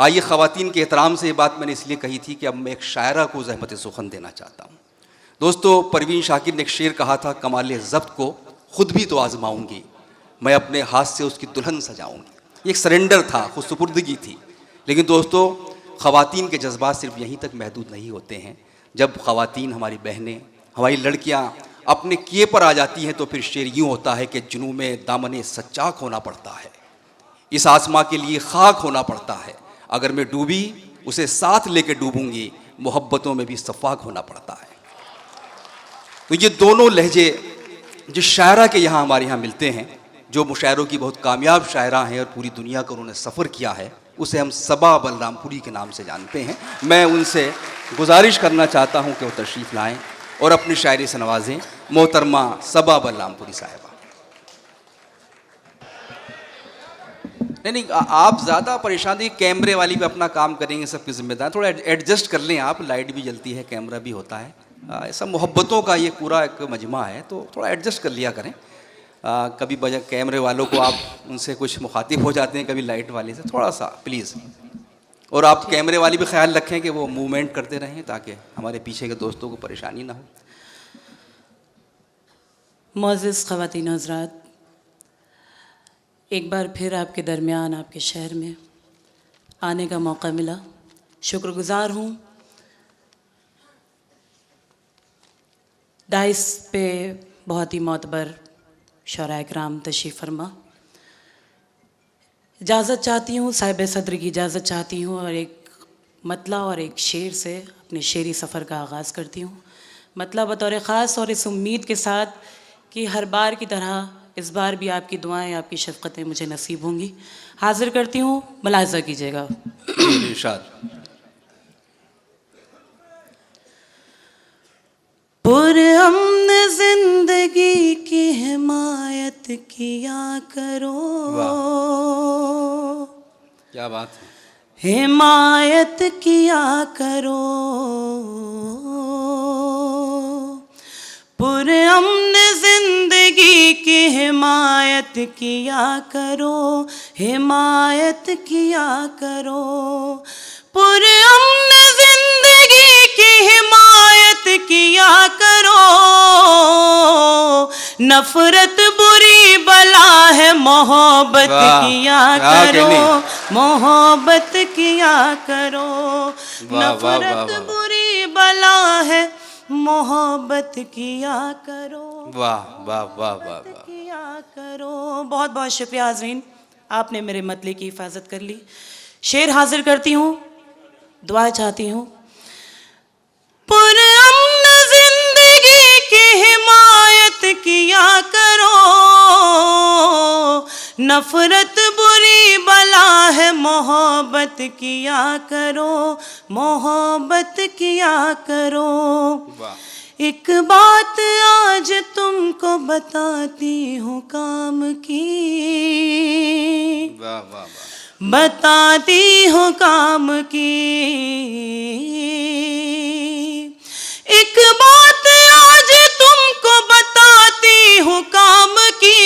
आइए, ख़वातीन के एहतराम से ये बात मैंने इसलिए कही थी कि अब मैं एक शायरा को ज़हमत सुखन देना चाहता हूँ। दोस्तों, परवीन शाकिर ने एक शेर कहा था, कमाल ज़ब्त को ख़ुद भी तो आज़माऊँगी, मैं अपने हाथ से उसकी दुल्हन सजाऊँगी। ये एक सरेंडर था, खुदसुपुर्दगी थी। लेकिन दोस्तों, ख़वातीन के जज्बात सिर्फ यहीं तक महदूद नहीं होते हैं। जब ख़वातीन, हमारी बहनें, हमारी लड़कियाँ अपने किए पर आ जाती हैं तो फिर शेर यूँ होता है कि जुनून में दामने सच्चाक होना पड़ता है, इस आसमां के लिए खाक होना पड़ता है, अगर मैं डूबी उसे साथ लेके डूबूंगी, मोहब्बतों में भी सफ़ाक होना पड़ता है। तो ये दोनों लहजे जिस शायरा के यहाँ हमारे यहाँ मिलते हैं, जो मुशायरों की बहुत कामयाब शायरा हैं और पूरी दुनिया का उन्होंने सफ़र किया है, उसे हम सबा बलरामपुरी के नाम से जानते हैं। मैं उनसे गुजारिश करना चाहता हूँ कि वो तशरीफ़ लाएँ और अपनी शायरी से नवाजें। मोहतरमा सबा बलरामपुरी साहिबा। नहीं, आप ज़्यादा परेशान नहीं, कैमरे वाली भी अपना काम करेंगे, सबकी जिम्मेदार। थोड़ा एडजस्ट कर लें आप, लाइट भी जलती है, कैमरा भी होता है, ऐसा मोहब्बतों का ये पूरा एक मजमा है, तो थोड़ा एडजस्ट कर लिया करें। कभी बजा कैमरे वालों को आप उनसे कुछ मुखातिब हो जाते हैं, कभी लाइट वाले से, थोड़ा सा प्लीज़। और आप कैमरे वाली भी ख्याल रखें कि वो मूवमेंट करते रहें ताकि हमारे पीछे के दोस्तों को परेशानी ना हो। मोअज़्ज़िज़ ख़वातीन हज़रात, एक बार फिर आपके दरमियान, आपके शहर में आने का मौका मिला। शुक्रगुज़ार हूँ। डाइस पे बहुत ही मोतबर शौराए किराम तशरीफ़ फरमा। इजाज़त चाहती हूँ, साहिब सदर की इजाज़त चाहती हूँ और एक मतला और एक शेर से अपने शेरी सफ़र का आगाज़ करती हूँ। मतला बतौर ख़ास और इस उम्मीद के साथ कि हर बार की तरह इस बार भी आपकी दुआएं, आपकी शफ़क़तें मुझे नसीब होंगी। हाज़िर करती हूँ, मुलाहिज़ा कीजिएगा। पुरअमन ज़िंदगी की हिमायत किया करो, क्या बात है, हिमायत किया करो। पुरअमन ज़िंदगी की हिमायत किया करो, हिमायत किया करो। पुरअमन ज़िंदगी की हिमायत किया करो। नफ़रत बुरी बला है, मोहब्बत किया करो, मोहब्बत किया करो। नफ़रत बुरी बला है, मोहब्बत किया करो। वाह वाह वाह वाह वाह, किया करो। बहुत बहुत शुक्रिया हाज़रीन, आपने मेरे मतले की हिफाजत कर ली। शेर हाजिर करती हूँ, दुआ चाहती हूँ। पुरअमन ज़िंदगी की हिमायत किया करो। नफ़रत बुरी बला है, मोहब्बत किया करो, मोहब्बत किया करो। एक बात आज तुमको बताती हूँ काम की, वाह वाह वाह, बताती हूँ काम की। एक बात आज तुमको बताती हूँ काम की।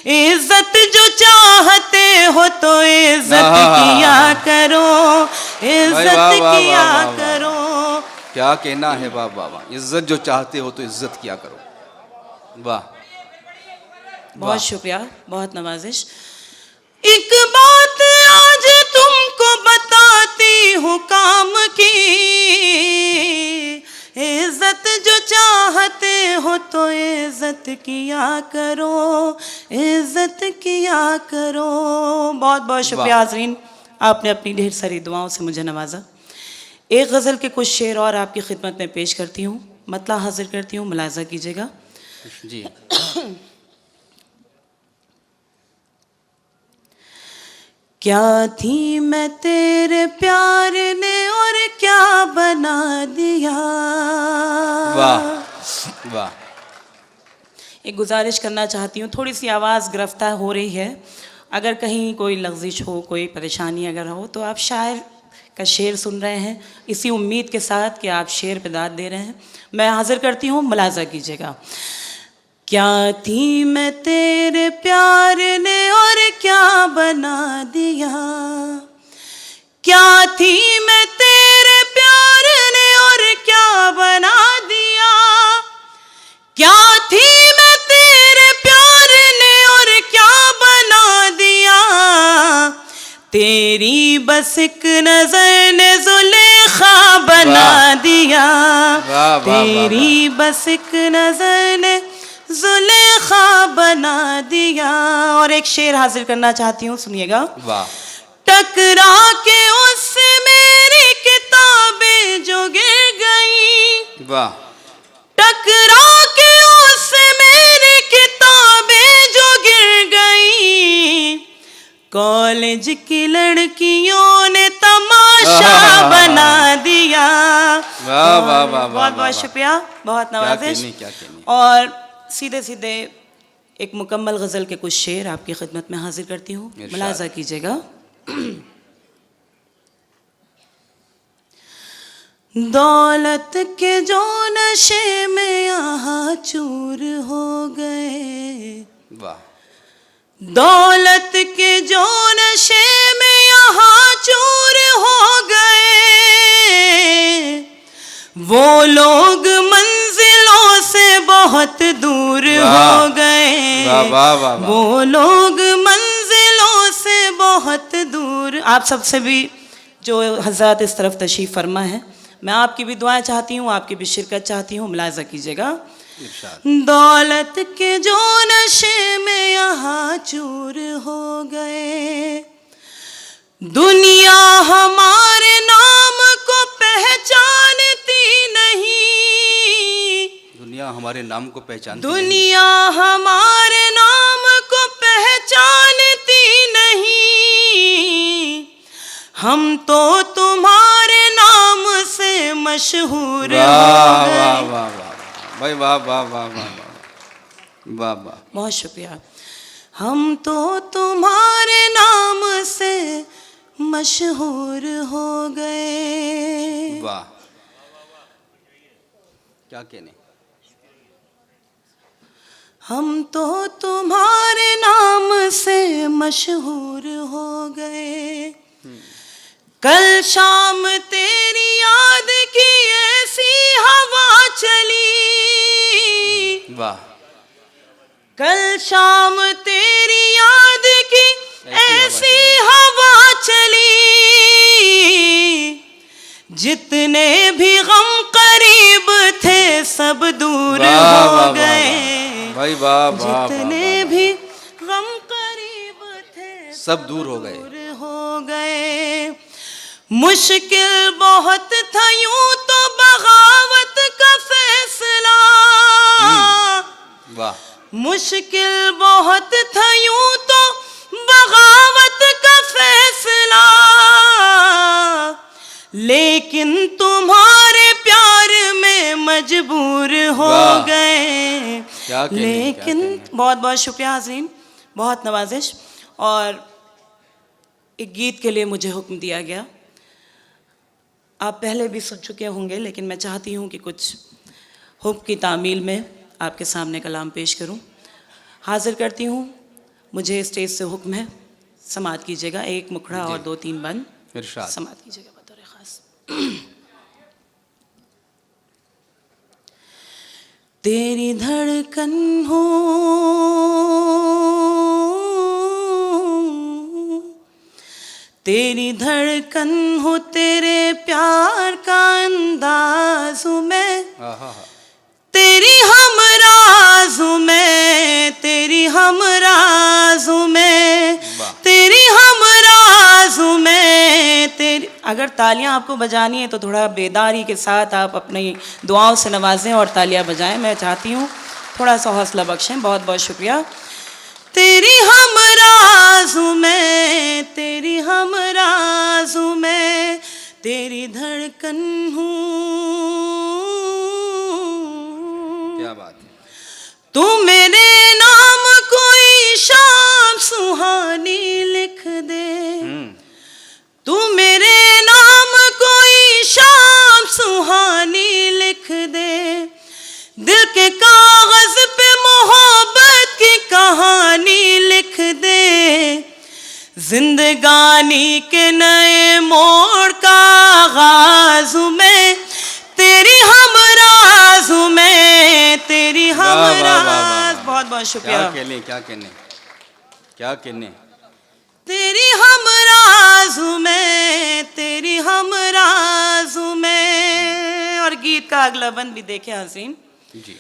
इज्जत जो चाहते हो तो इज्जत किया करो, इज्जत किया करो। क्या कहना है, वाह वाह वाह। इज्जत जो चाहते हो तो इज्जत किया करो। वाह, बहुत शुक्रिया, बहुत नवाजिश। एक बात आज तुमको बताती हूँ काम की। इज्जत जो चाहते हो तो इज्जत किया करो, इज्जत किया करो। बहुत बहुत शुक्रिया हाज़रीन, आपने अपनी ढेर सारी दुआओं से मुझे नवाजा। एक गज़ल के कुछ शेर और आपकी खिदमत में पेश करती हूँ, मतला हाजिर करती हूँ, मुलाहिज़ा कीजिएगा जी। क्या थी मैं तेरे प्यार ने और क्या बना दिया। वाह वाह। एक गुजारिश करना चाहती हूँ, थोड़ी सी आवाज़ गिरफ्तार हो रही है, अगर कहीं कोई लग़ज़िश हो, कोई परेशानी अगर हो तो आप शायर का शेर सुन रहे हैं इसी उम्मीद के साथ कि आप शेर पे दाद दे रहे हैं। मैं हाज़िर करती हूँ, मुलाहिज़ा कीजिएगा। क्या थी मैं तेरे प्यार ने और क्या बना दिया। थी मैं तेरे प्यार ने और क्या बना दिया, क्या थी मैं तेरे प्यार ने और क्या बना दिया, तेरी बस एक नजर ने जुलेखा बना दिया, तेरी बस एक नजर ने जुलेखा बना दिया। और एक शेर हाजिर करना चाहती हूँ, सुनिएगा। वाह। टकरा के उससे मेरी किताबें जो गिर गई, वाह। टकरा के उससे मेरी किताबें जो गिर गई, कॉलेज की लड़कियों ने तमाशा बना दिया। वाह वाह वाह, बहुत बहुत शुक्रिया, बहुत नवाजिश। क्या कहनी। और सीधे सीधे एक मुकम्मल गज़ल के कुछ शेर आपकी खिदमत में हाजिर करती हूँ, मुलाजा कीजिएगा। दौलत के जो नशे में यहाँ चूर हो गए, वाह। दौलत के जो नशे में यहाँ चूर हो गए, वो लोग मंजिलों से बहुत दूर हो गए, वो लोग मंजिलों से बहुत दूर। आप सबसे भी जो हज़रात इस तरफ तशरीफ़ फरमा है, मैं आपकी भी दुआएं चाहती हूँ, आपकी भी शिरकत चाहती हूँ, मुलाजा कीजिएगा। दौलत के जो नशे में यहाँ चूर हो गए, दुनिया हमारे नाम को पहचानती नहीं, दुनिया हमारे नाम को पहचानती, दुनिया हमारे नाम को पहचानती नहीं, हम तो तुम्हारे नाम से मशहूर हो गए। वाह वाह वाह भाई, वाह वाह वाह वाह वाह वाह, बहुत शुक्रिया। हम तो तुम्हारे नाम से मशहूर हो गए। वाह, क्या कहने। हम तो तुम्हारे नाम से मशहूर हो गए, कल शाम तेरी याद की ऐसी हवा चली, वाह, कल शाम तेरी याद की ऐसी हवा चली, जितने भी गम करीब थे सब दूर हो गए, भाई वाह वाह, जितने भी गम करीब थे सब दूर हो गए, दूर हो गए। मुश्किल बहुत था यूं तो बगावत का फैसला, वाह, मुश्किल बहुत था यूं तो बगावत का फैसला, लेकिन तुम्हारे प्यार में मजबूर हो गए, लेकिन बहुत बहुत शुक्रिया हाज़रीन, बहुत नवाजिश। और एक गीत के लिए मुझे हुक्म दिया गया, आप पहले भी सुन चुके होंगे, लेकिन मैं चाहती हूँ कि कुछ हुक्म की तामील में आपके सामने कलाम पेश करूँ। हाजिर करती हूँ, मुझे स्टेज से हुक्म है, समाअत कीजिएगा, एक मुखड़ा और 2-3 बंद, समाअत कीजिएगा बतौर ख़ास। तेरी धड़कन हो तेरी धड़कन हो, तेरे प्यार का अंदाज हूँ मैं, तेरी हमराज हूँ मैं, तेरी हमराज हूँ मैं, तेरी हमराज हूँ मैं, तेरी। अगर तालियां आपको बजानी है तो थोड़ा बेदारी के साथ आप अपनी दुआओं से नवाजें और तालियां बजाएं, मैं चाहती हूँ थोड़ा सा हौसला बख्शें। बहुत बहुत शुक्रिया। तेरी हमराज हूँ मैं, तेरी हमराज हूँ मैं, तेरी धड़कन हूँ। क्या बात है। तू मेरे नाम कोई शाम सुहानी लिख दे, तू मेरे नाम कोई शाम सुहानी लिख दे, दिल के कागज पे मोहब्बत की कहानी लिख दे, जिंदगानी जिंदगानी के नए मोड़ का आगाज हूँ मैं, तेरी हमराज हूँ मैं, तेरी वाह, वाह, वाह, वाह, हमराज। वाह। बहुत बहुत शुक्रिया। क्या कहने, क्या कहने, क्या कहने। तेरी हमराज हूँ मैं, तेरी हमराज हूँ मैं। और गीत का अगला बंद भी देखे हसीन। जी।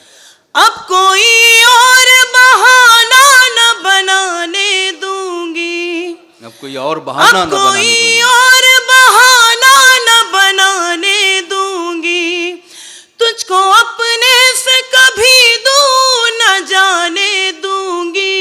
अब कोई और बहाना न बनाने दूंगी, अब कोई और बहाना अब न बनाने कोई दूंगा। और बहाना न बनाने दूंगी, तुझको अपने से कभी दूर न जाने दूंगी।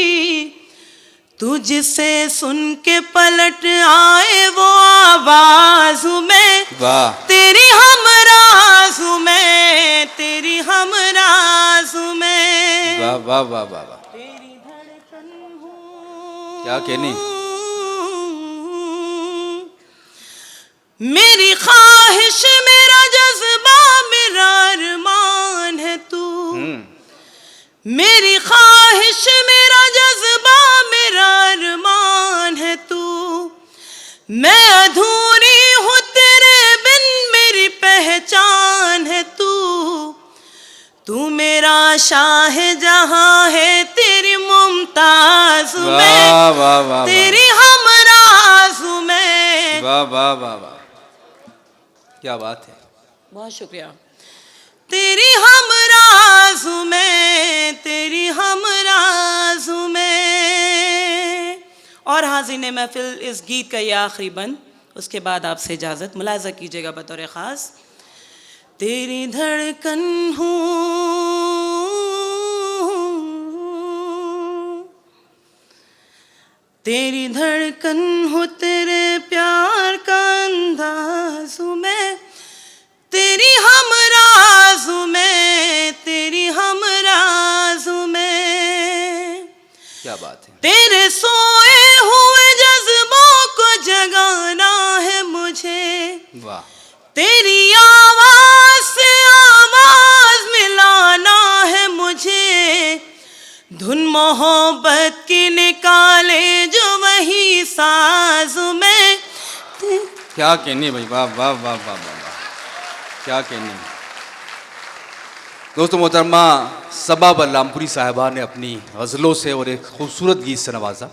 तुझसे सुन के पलट आए वो आवाज हूँ मैं, वाह, तेरी हमराज हूँ मैं, तेरी हमराज हूँ मैं। वाह, वाह, वाह, वाह, वाह। तेरी धड़कन हूँ, क्या कहने। मेरी ख्वाहिश, मेरा जज्बा, मेरा अरमान है तू। मेरी ख्वाहिश, मेरा जज्बा, मेरा अरमान है तू। मैं अधूरी हूँ तेरे बिन, मेरी पहचान है तू। तू मेरा शाह जहां है, तेरी मुमताज हूँ मैं, वाह, वाह, वाह, वाह। तेरी हमराज हूँ मैं। वाह, वाह, वाह, वाह। क्या बात है। बहुत शुक्रिया। तेरी हमराज हूँ मैं, तेरी हमराज हूँ मैं। और हाज़िने महफिल, इस गीत का ये आखिरी बंद, उसके बाद आपसे इजाज़त। मुलाज़ा कीजिएगा बतौर ख़ास। तेरी धड़कन हूँ, तेरी धड़कन हूँ, तेरे प्यार का अंदाज हूँ मैं, तेरी हमराज हूँ मैं, तेरी हमराज हूँ मैं। क्या बात है। तेरे सोए हुए जज्बों को जगाना है मुझे, वाह, तेरी आवाज से आवाज मिलाना है मुझे। धुन मोहब्बत की निकाले जो वही साज में। क्या कहने भाई। वाह, वाह, वाह, वाह, वाह, वाह। क्या कहने। दोस्तों, मोहतरमा सबा बलरामपुरी साहिबा ने अपनी गज़लों से और एक खूबसूरत गीत से नवाजा।